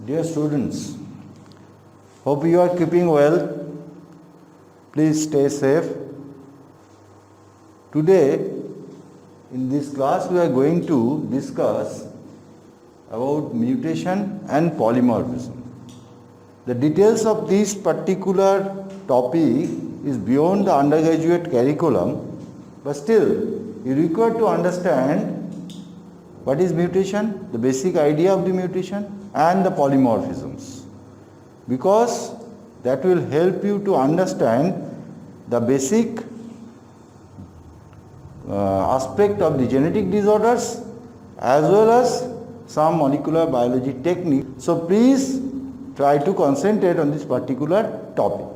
Dear students, hope you are keeping well. Please stay safe. Today, in this class, we are going to discuss about mutation and polymorphism. The details of this particular topic is beyond the undergraduate curriculum, but still, you require to understand what is mutation, the basic idea of the mutation, and the polymorphisms, because that will help you to understand the basic aspect of the genetic disorders as well as some molecular biology technique. So please try to concentrate on this particular topic.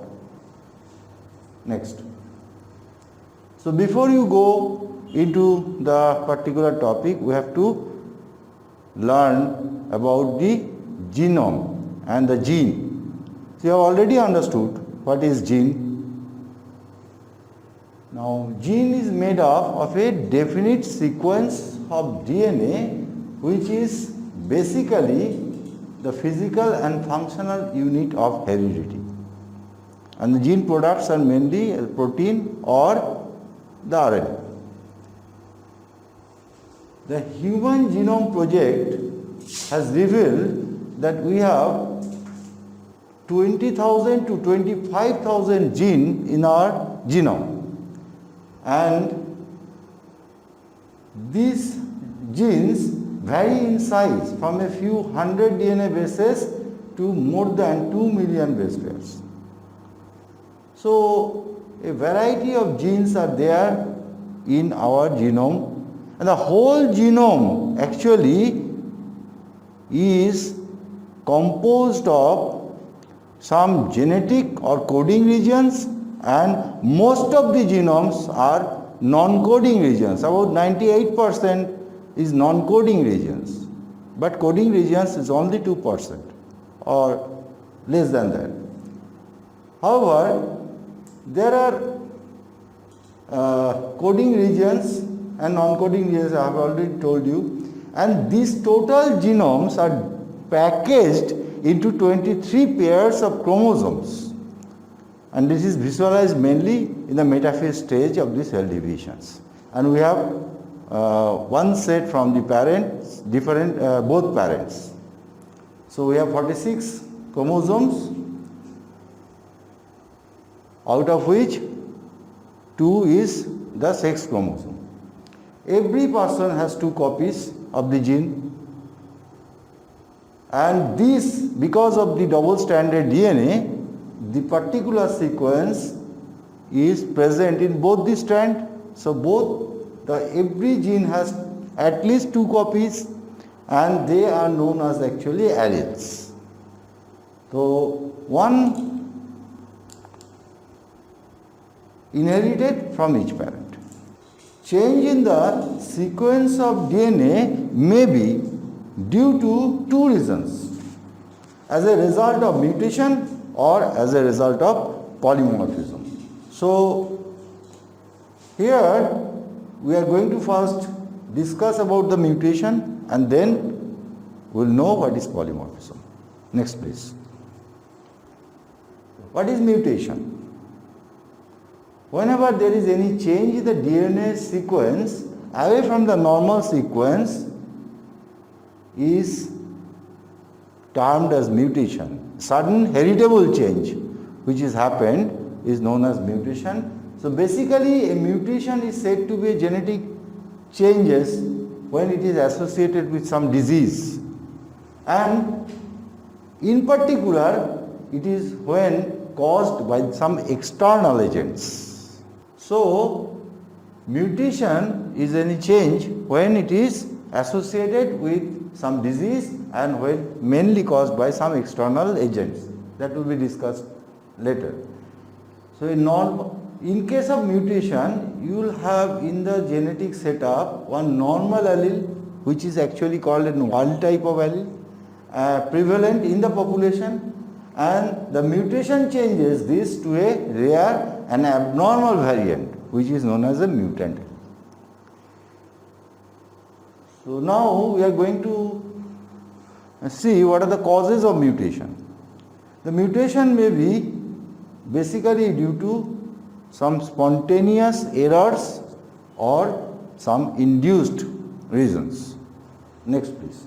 Next. So before you go into the particular topic, we have to learn about the genome and the gene. So you have already understood what is gene. Now gene is made up of a definite sequence of DNA, which is basically the physical and functional unit of heredity. And the gene products are mainly a protein or the RNA. The Human Genome Project has revealed that we have 20,000 to 25,000 genes in our genome. And these genes vary in size from a few hundred DNA bases to more than 2 million base pairs. So a variety of genes are there in our genome, and the whole genome actually is composed of some genetic or coding regions, and most of the genomes are non-coding regions. About 98% is non-coding regions, but coding regions is only 2% or less than that. However, there are coding regions and non-coding regions, I have already told you, and these total genomes are packaged into 23 pairs of chromosomes, and this is visualized mainly in the metaphase stage of the cell divisions. And we have one set from the parents, different both parents. So we have 46 chromosomes, out of which 2 is the sex chromosome. Every person has 2 copies of the gene, and this, because of the double-stranded DNA, the particular sequence is present in both the strand. So every gene has at least 2 copies, and they are known as actually alleles. So one inherited from each parent. Change in the sequence of DNA may be due to 2 reasons: as a result of mutation or as a result of polymorphism. So here we are going to first discuss about the mutation, and then we will know what is polymorphism. Next please. What is mutation? Whenever there is any change in the DNA sequence away from the normal sequence is termed as mutation. Sudden heritable change which has happened is known as mutation. So basically a mutation is said to be a genetic changes when it is associated with some disease, and in particular it is when caused by some external agents. So mutation is any change when it is associated with some disease and when mainly caused by some external agents. That will be discussed later. So in case of mutation, you will have in the genetic setup one normal allele, which is actually called a wild type of allele, prevalent in the population, and the mutation changes this to a rare and abnormal variant, which is known as a mutant. So now we are going to see what are the causes of mutation. The mutation may be basically due to some spontaneous errors or some induced reasons. Next please.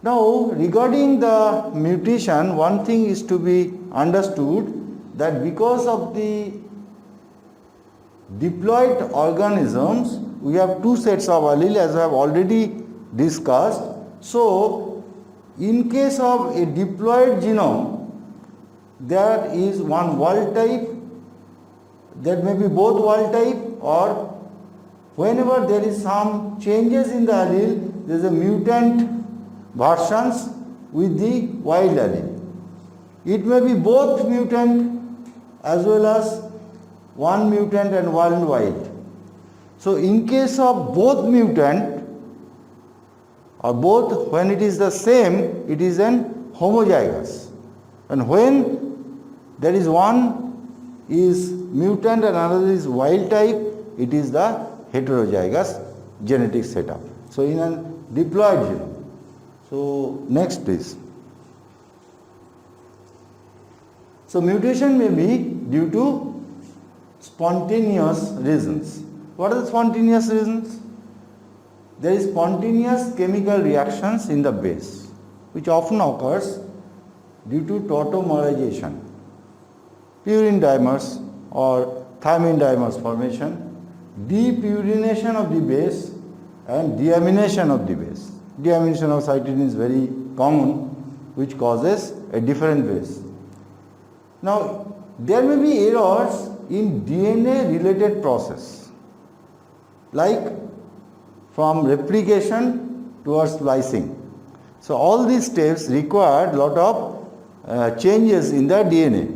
Now regarding the mutation, one thing is to be understood that because of the diploid organisms, we have two sets of allele as I have already discussed. So in case of a diploid genome, there is one wild type, that may be both wild type, or whenever there is some changes in the allele, there is a mutant versions with the wild allele. It may be both mutant as well as one mutant and one wild. So in case of both mutant or both, when it is the same, it is an homozygous. And when there is one is mutant and another is wild type, it is the heterozygous genetic setup. So in a diploid genome. So next please. So mutation may be due to spontaneous reasons. What are the spontaneous reasons? There is spontaneous chemical reactions in the base, which often occurs due to tautomerization, purine dimers or thymine dimers formation, depurination of the base and deamination of the base. Deamination of cytidine is very common, which causes a different base. Now, there may be errors in DNA related process, like from replication towards splicing. So, all these steps require lot of changes in the DNA,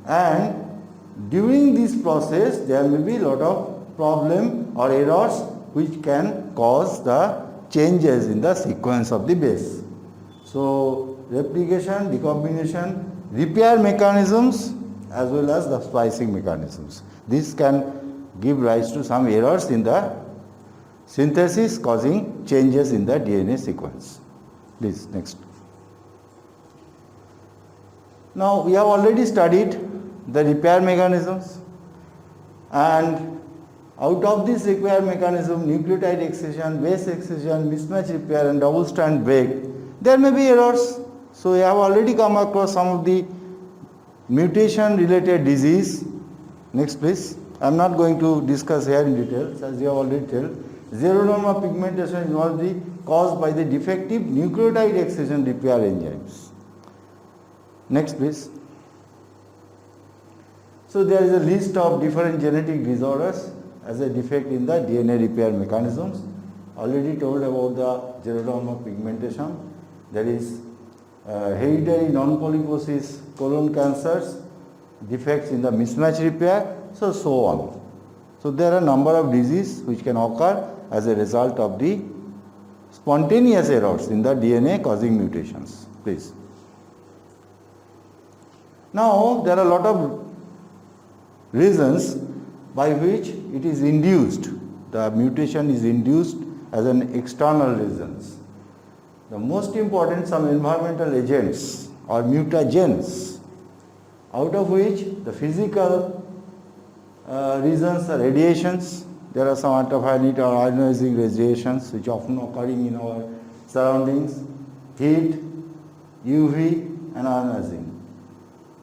and during this process there may be lot of problem or errors which can cause the changes in the sequence of the base. So, replication, decombination, repair mechanisms as well as the splicing mechanisms. This can give rise to some errors in the synthesis causing changes in the DNA sequence. Please, next. Now, we have already studied the repair mechanisms, and out of this repair mechanism, nucleotide excision, base excision, mismatch repair and double strand break, there may be errors. So, we have already come across some of the mutation related disease. Next please. I am not going to discuss here in detail, as you have already told. Xeroderma pigmentation is one of the caused by the defective nucleotide excision repair enzymes. Next please. So, there is a list of different genetic disorders as a defect in the DNA repair mechanisms. Already told about the xeroderma pigmentation. There is hereditary non-polyposis colon cancers, defects in the mismatch repair, so on. So there are a number of diseases which can occur as a result of the spontaneous errors in the DNA causing mutations. Please. Now there are a lot of reasons by which it is induced. The mutation is induced as an external reasons. The most important, some environmental agents or mutagens, out of which the physical reasons are radiations. There are some ultraviolet or ionizing radiations which often occurring in our surroundings, heat, UV and ionizing.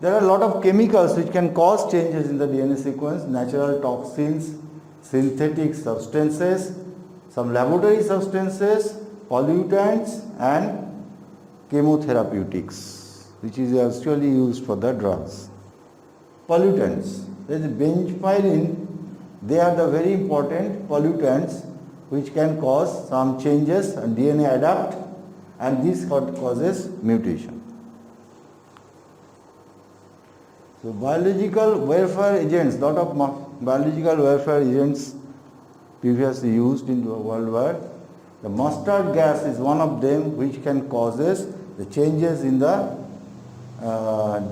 There are a lot of chemicals which can cause changes in the DNA sequence, natural toxins, synthetic substances, some laboratory substances, pollutants and chemotherapeutics, which is actually used for the drugs. Pollutants, there is benzoyl, they are the very important pollutants which can cause some changes and DNA adapt, and this causes mutation. So biological warfare agents, lot of biological warfare agents previously used in the world war. The mustard gas is one of them which can causes the changes in the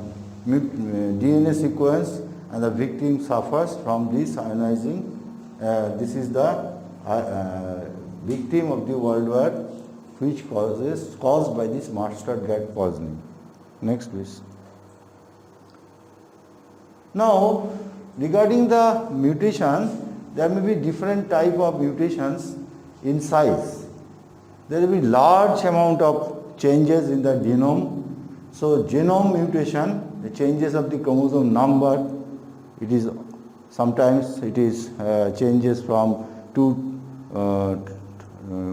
DNA sequence, and the victim suffers from this ionizing. This is the victim of the World War which caused by this mustard gas poisoning. Next please. Now regarding the mutation, there may be different type of mutations in size. There will be large amount of changes in the genome. So genome mutation, the changes of the chromosome number, it is sometimes changes from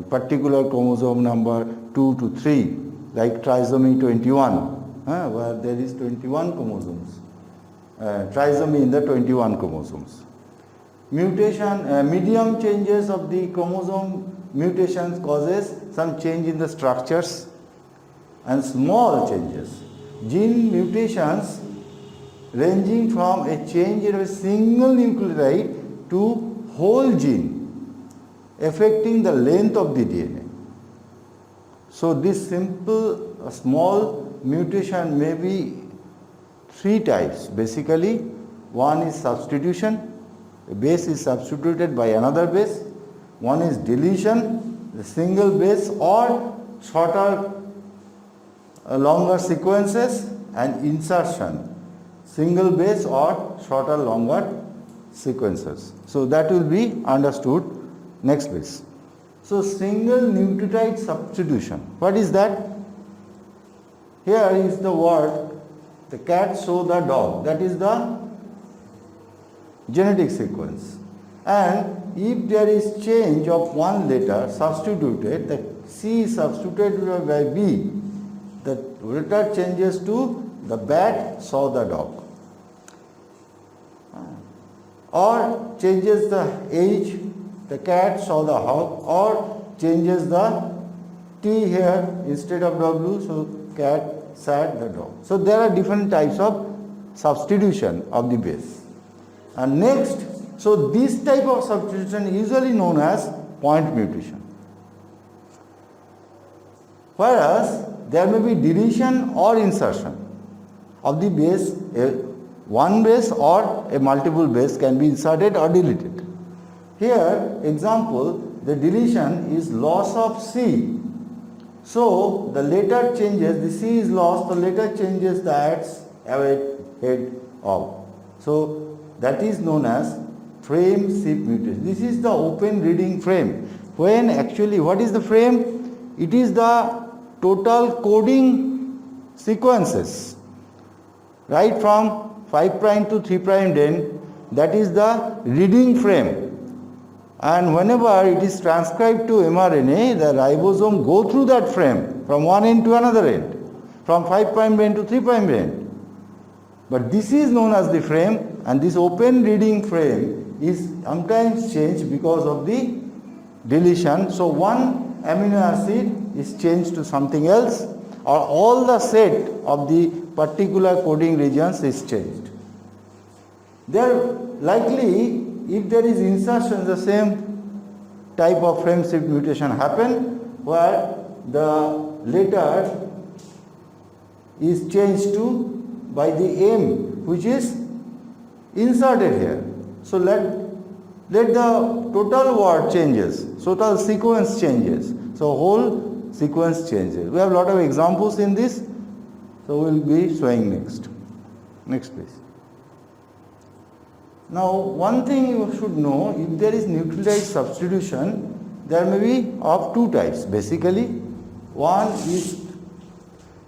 particular chromosome number 2 to 3, like trisomy 21, where there is 21 chromosomes, trisomy in the 21 chromosomes. Mutation, medium changes of the chromosome mutations causes some change in the structures, and small changes, gene mutations ranging from a change in a single nucleotide to whole gene affecting the length of the DNA. So this simple small mutation may be three types basically. One is substitution, a base is substituted by another base. One is deletion, the single base or shorter longer sequences, and insertion, single base or shorter longer sequences. So that will be understood. Next please. So single nucleotide substitution, what is that? Here is the word, the cat saw the dog, that is the genetic sequence. And if there is change of one letter substituted, the C is substituted by B, the letter changes to the bat saw the dog, or changes the H, the cat saw the hog, or changes the T here instead of W, so cat sat the dog. So there are different types of substitution of the base. And next, so this type of substitution is usually known as point mutation. Whereas there may be deletion or insertion of the base, one base or a multiple base can be inserted or deleted. Here, example, the deletion is loss of C. So the letter changes, the C is lost, the letter changes that head of. So that is known as frame shift mutation. This is the open reading frame. When actually, what is the frame? It is the total coding sequences, right from 5' to 3' then, that is the reading frame. And whenever it is transcribed to mRNA, the ribosome go through that frame from one end to another end, from 5' end to 3' end. But this is known as the frame, and this open reading frame is sometimes changed because of the deletion. So one amino acid is changed to something else, or all the set of the particular coding regions is changed. There likely, if there is insertion, the same type of frame shift mutation happen, where the letter is changed to by the M, which is inserted here. So let the total word changes, total sequence changes, so whole sequence changes. We have a lot of examples in this, so we will be showing next. Next please. Now one thing you should know, if there is nucleotide substitution, there may be of two types basically. One is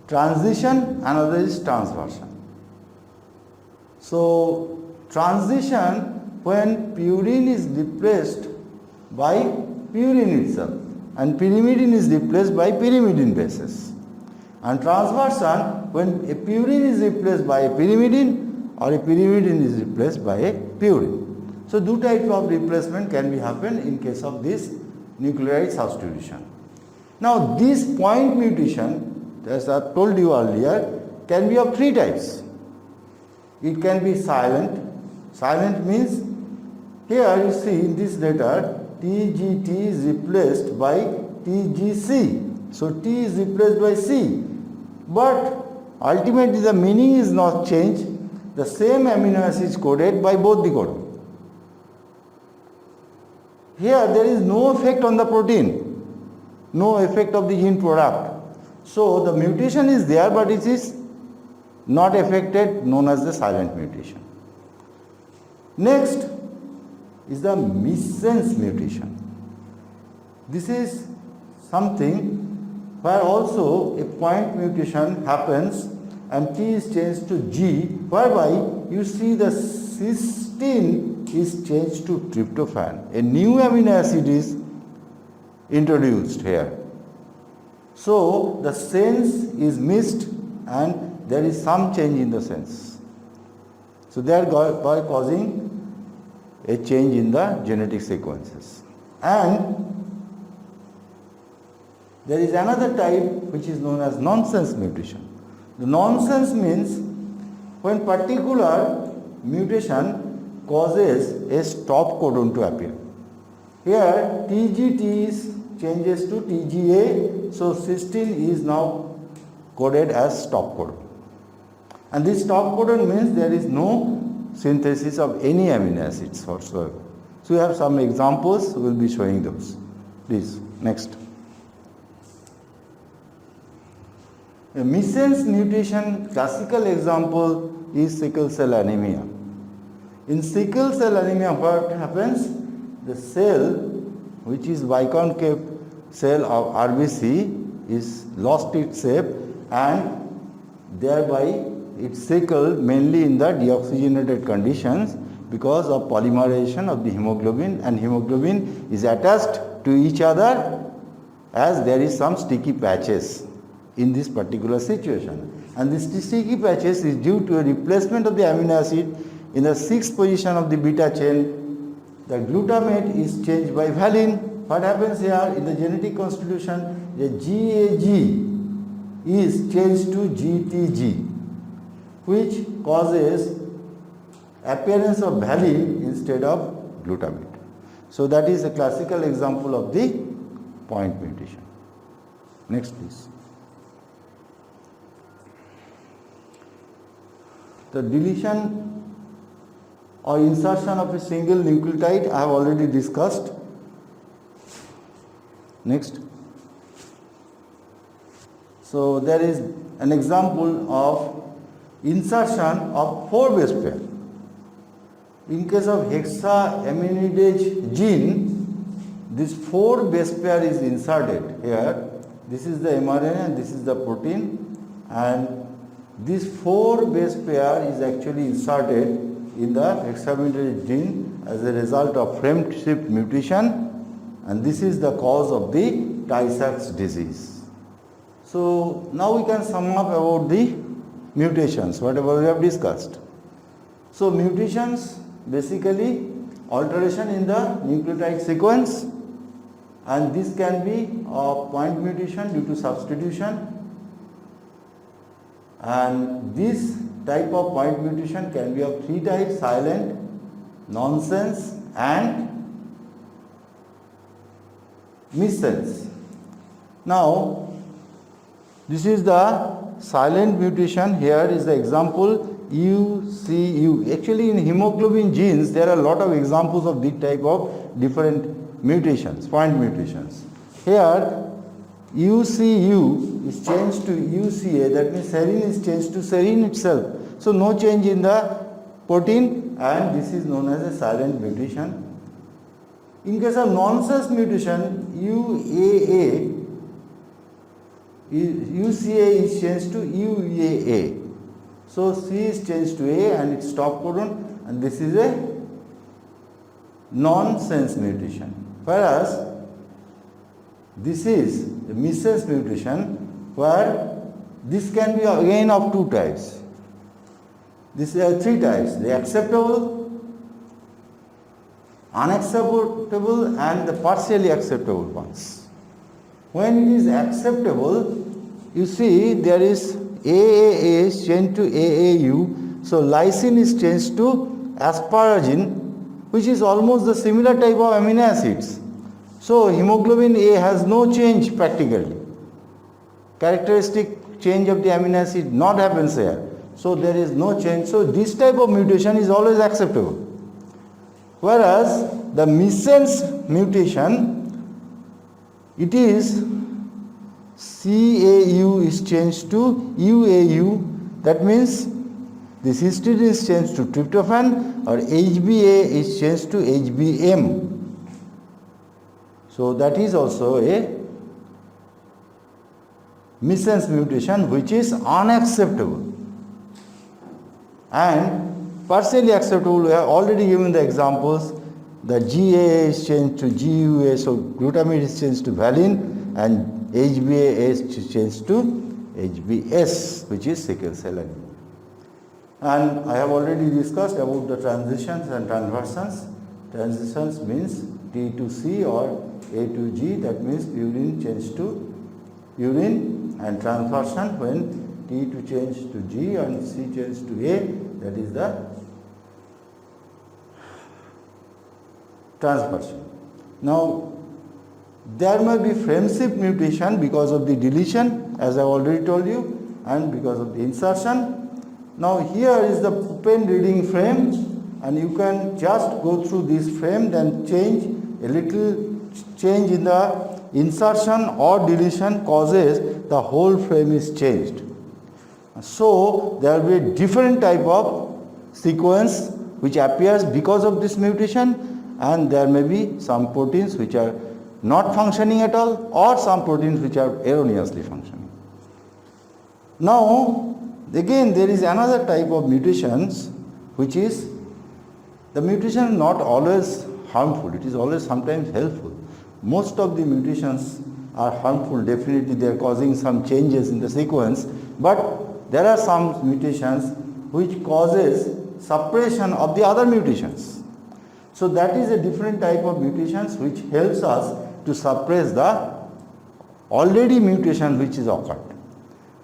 transition, another is transversion. So transition, when purine is replaced by purine itself and pyrimidine is replaced by pyrimidine bases. And transversion, when a purine is replaced by a pyrimidine or a pyrimidine is replaced by a purine. So two types of replacement can be happen in case of this nucleotide substitution. Now this point mutation, as I told you earlier, can be of three types. It can be silent. Silent means here you see in this letter TGT is replaced by TGC. So T is replaced by C. But ultimately the meaning is not changed. The same amino acid is coded by both the codon. Here there is no effect on the protein, no effect of the end product. So the mutation is there, but it is not affected, known as the silent mutation. Next is the missense mutation. This is something where also a point mutation happens and T is changed to G, whereby you see the cysteine is changed to tryptophan. A new amino acid is introduced here. So the sense is missed and there is some change in the sense. So they are causing a change in the genetic sequences. And there is another type which is known as nonsense mutation. The nonsense means when particular mutation causes a stop codon to appear. Here TGT changes to TGA, so cysteine is now coded as stop codon. And this stop codon means there is no synthesis of any amino acids whatsoever. So we have some examples, we will be showing those. Please, next. A missense mutation classical example is sickle cell anemia. In sickle cell anemia, what happens? The cell, which is biconcave cell of RBC, is lost its shape and thereby it's sickled mainly in the deoxygenated conditions because of polymerization of the hemoglobin, and hemoglobin is attached to each other as there is some sticky patches in this particular situation, and this sticky patches is due to a replacement of the amino acid in the 6th position of the beta chain. The glutamate is changed by valine. What happens here in the genetic constitution? The GAG is changed to GTG, which causes appearance of valine instead of glutamate. So that is a classical example of the point mutation. Next please. The deletion or insertion of a single nucleotide I have already discussed. Next. So there is an example of insertion of 4 base pair. In case of hexaminidase gene, this 4 base pair is inserted here. This is the mRNA and this is the protein, and this 4 base pair is actually inserted in the hexaminidase gene as a result of frame shift mutation, and this is the cause of the Tay-Sachs disease. So now we can sum up about the mutations, whatever we have discussed. So mutations basically alteration in the nucleotide sequence, and this can be a point mutation due to substitution, and this type of point mutation can be of 3 types: silent, nonsense and missense. Now this is the silent mutation. Here is the example UCU. Actually in hemoglobin genes there are a lot of examples of this type of different mutations, point mutations. Here UCU is changed to UCA, that means serine is changed to serine itself. So no change in the protein, and this is known as a silent mutation. In case of nonsense mutation, UCA is changed to UAA. So C is changed to A and it's stop codon, and this is a nonsense mutation. Whereas this is the missense mutation, where this can be again of 2 types. This are 3 types: the acceptable, unacceptable and the partially acceptable ones. When it is acceptable, you see there is AAA is changed to AAU, so lysine is changed to asparagine, which is almost the similar type of amino acids. So hemoglobin A has no change practically. Characteristic change of the amino acid not happens here. So there is no change. So this type of mutation is always acceptable. Whereas the missense mutation, it is CAU is changed to UAU. That means this histidine is changed to tryptophan, or HbA is changed to HbM. So that is also a missense mutation which is unacceptable. And partially acceptable, we have already given the examples. The GAA is changed to GUA, so glutamate is changed to valine, and HbA is changed to HbS, which is sickle cell anemia. And I have already discussed about the transitions and transversions. Transitions means T to C or A to G, that means purine change to urine, and transversion when T to change to G and C change to A, that is the transversion. Now, there may be frame shift mutation because of the deletion, as I already told you, and because of the insertion. Now, here is the pen reading frame, and you can just go through this frame, then change a little change in the insertion or deletion causes the whole frame is changed. So, there will be different type of sequence which appears because of this mutation, and there may be some proteins which are not functioning at all, or some proteins which are erroneously functioning. Now, again there is another type of mutations which is the mutation not always harmful, it is always sometimes helpful. Most of the mutations are harmful, definitely they are causing some changes in the sequence, but there are some mutations which causes suppression of the other mutations. So that is a different type of mutations which helps us to suppress the already mutation which is occurred,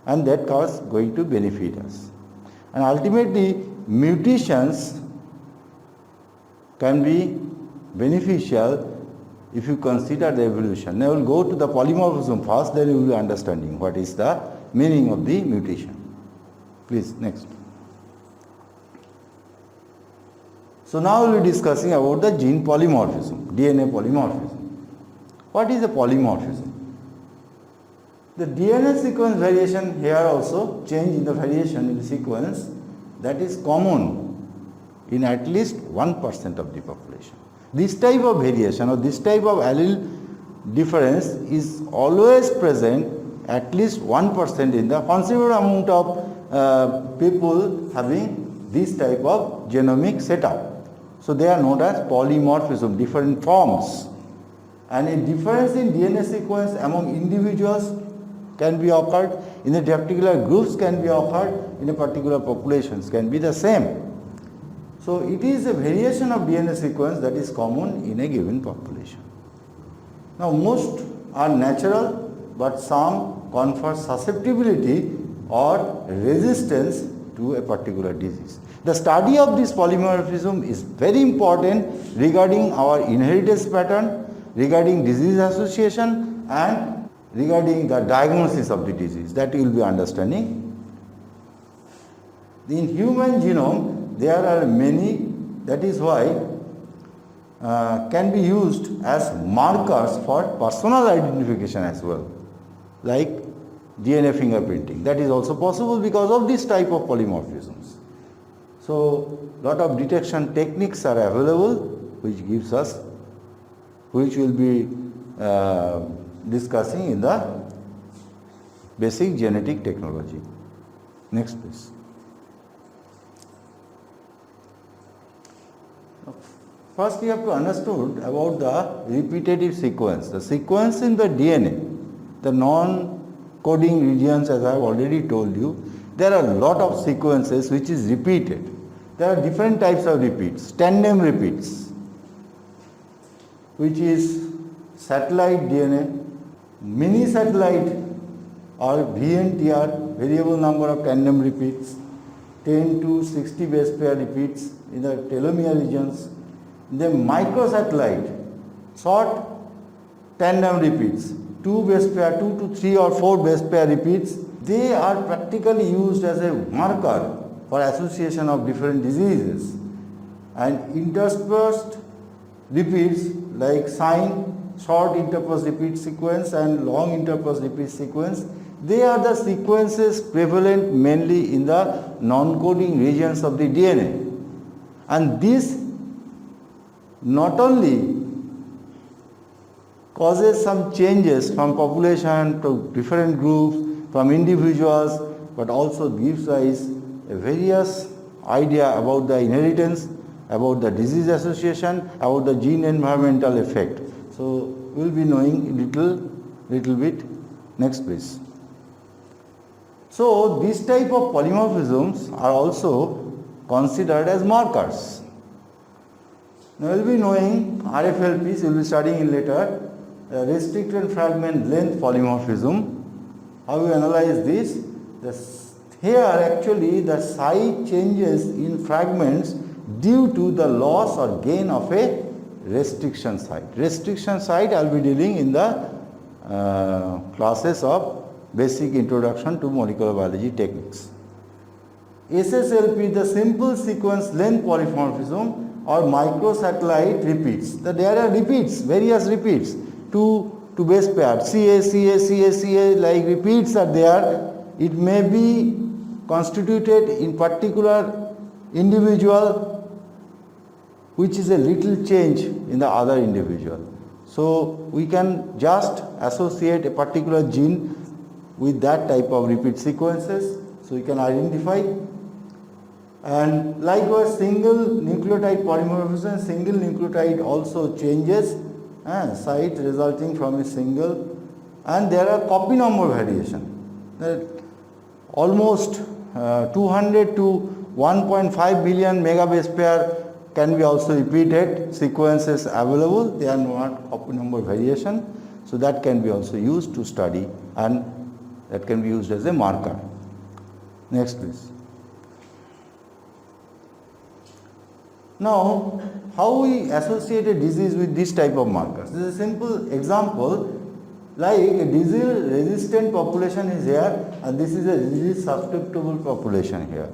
and that is going to benefit us. And ultimately mutations can be beneficial if you consider the evolution. Now we will go to the polymorphism first, then you will be understanding what is the meaning of the mutation. Please, next. So now we will be discussing about the gene polymorphism, DNA polymorphism. What is a polymorphism? The DNA sequence variation here also, change in the variation in the sequence, that is common in at least 1% of the population. This type of variation or this type of allele difference is always present at least 1% in the considerable amount of people having this type of genomic setup. So they are known as polymorphism, different forms. And a difference in DNA sequence among individuals can be occurred, in a particular groups can be occurred, in a particular populations can be the same. So it is a variation of DNA sequence that is common in a given population. Now most are natural, but some confer susceptibility or resistance to a particular disease. The study of this polymorphism is very important regarding our inheritance pattern, regarding disease association, and regarding the diagnosis of the disease, that you will be understanding. In human genome there are many, that is why can be used as markers for personal identification as well, like DNA fingerprinting. That is also possible because of this type of polymorphisms. So lot of detection techniques are available which gives us, which will be discussing in the basic genetic technology. Next please. First we have to understand about the repetitive sequence. The sequence in the DNA, the non-coding regions, as I have already told you, there are a lot of sequences which is repeated. There are different types of repeats, tandem repeats, which is satellite DNA, mini satellite or VNTR, variable number of tandem repeats, 10 to 60 base pair repeats in the telomere regions. Then microsatellite, short tandem repeats, 2 base pair, 2 to 3 or 4 base pair repeats. They are practically used as a marker for association of different diseases. And interspersed repeats like sine, short interpose repeat sequence and long interpose repeat sequence, they are the sequences prevalent mainly in the non-coding regions of the DNA. And this not only causes some changes from population to different groups, from individuals, but also gives rise a various idea about the inheritance, about the disease association, about the gene environmental effect. So we will be knowing little bit. Next please. So this type of polymorphisms are also considered as markers. Now we will be knowing RFLPs, we will be studying in later, restricted fragment length polymorphism. How we analyze this? Here actually the site changes in fragments due to the loss or gain of a restriction site. Restriction site I will be dealing in the classes of basic introduction to molecular biology techniques. SSLP, the simple sequence length polymorphism or microsatellite repeats. There are repeats, various repeats, two base pairs, CA, like repeats are there. It may be constituted in particular individual which is a little change in the other individual. So we can just associate a particular gene with that type of repeat sequences, so we can identify. And likewise single nucleotide polymorphism, single nucleotide also changes site resulting from a single, and there are copy number variation. Almost 200 to 1.5 billion megabase pair can be also repeated sequences available. They are not copy number variation, so that can be also used to study and that can be used as a marker. Next please. Now how we associate a disease with this type of markers? This is a simple example, like a disease resistant population is here and this is a disease susceptible population here.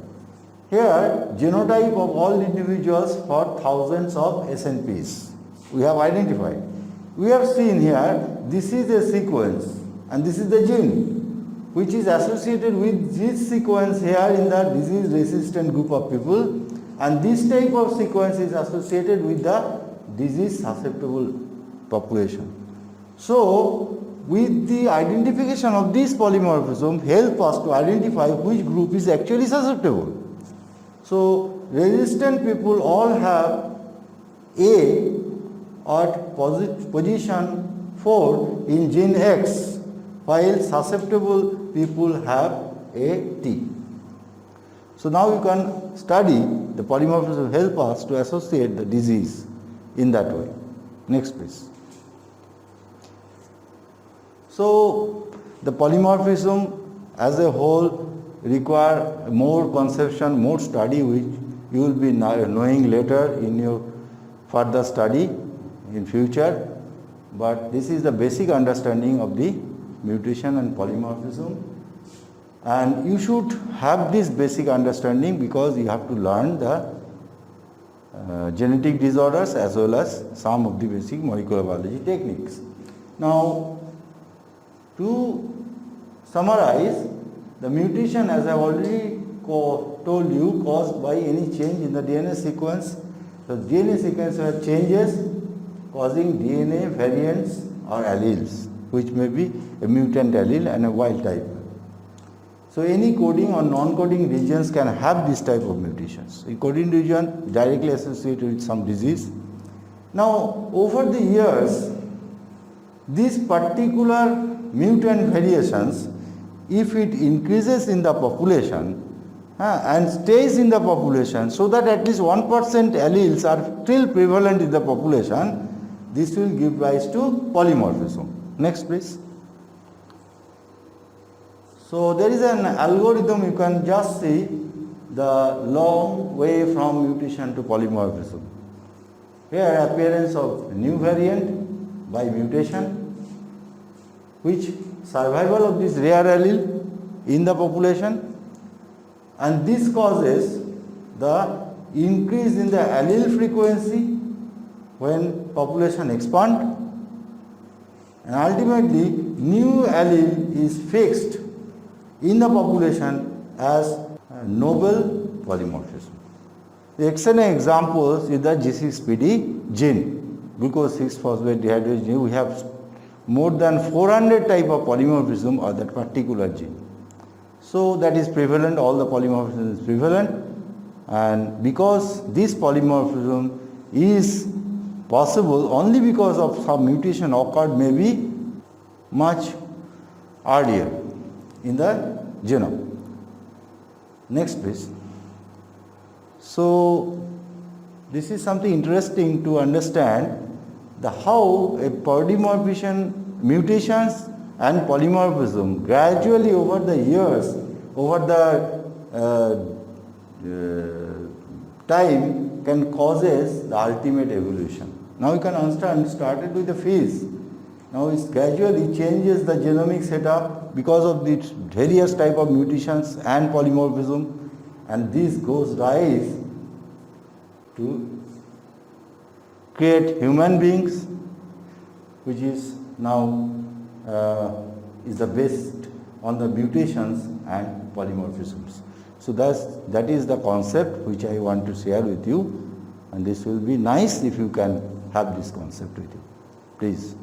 Here genotype of all individuals for thousands of SNPs we have identified. We have seen here this is a sequence and this is the gene which is associated with this sequence here in the disease resistant group of people, and this type of sequence is associated with the disease susceptible population. So with the identification of this polymorphism help us to identify which group is actually susceptible. So resistant people all have A at position 4 in gene X, while susceptible people have a T. So now you can study the polymorphism help us to associate the disease in that way. Next please. So the polymorphism as a whole require more conception, more study, which you will be knowing later in your further study in future. But this is the basic understanding of the mutation and polymorphism, and you should have this basic understanding because you have to learn the genetic disorders as well as some of the basic molecular biology techniques. Now to summarize, the mutation, as I have already told you, caused by any change in the DNA sequence. The DNA sequence have changes causing DNA variants or alleles, which may be a mutant allele and a wild type. So any coding or non-coding regions can have this type of mutations. A coding region directly associated with some disease. Now over the years, these particular mutant variations, if it increases in the population and stays in the population, so that at least 1% alleles are still prevalent in the population, this will give rise to polymorphism. Next please. So there is an algorithm, you can just see the long way from mutation to polymorphism. Here appearance of new variant by mutation, which survival of this rare allele in the population, and this causes the increase in the allele frequency when population expand, and ultimately new allele is fixed in the population as noble polymorphism. The excellent examples is the G6PD gene, glucose 6-phosphate dehydrogenase gene. We have more than 400 type of polymorphism of that particular gene. So that is prevalent, all the polymorphism is prevalent, and because this polymorphism is possible only because of some mutation occurred maybe much earlier in the genome. Next please. So this is something interesting to understand the how a polymorphism, mutations and polymorphism gradually over the years, over the time can causes the ultimate evolution. Now you can understand, started with the phase. Now it gradually changes the genomic setup because of the various type of mutations and polymorphism, and this goes rise to create human beings, which is now is the based on the mutations and polymorphisms. So that is the concept which I want to share with you, and this will be nice if you can have this concept with you. Please,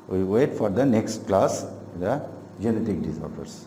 we wait for the next class, the genetic disorders.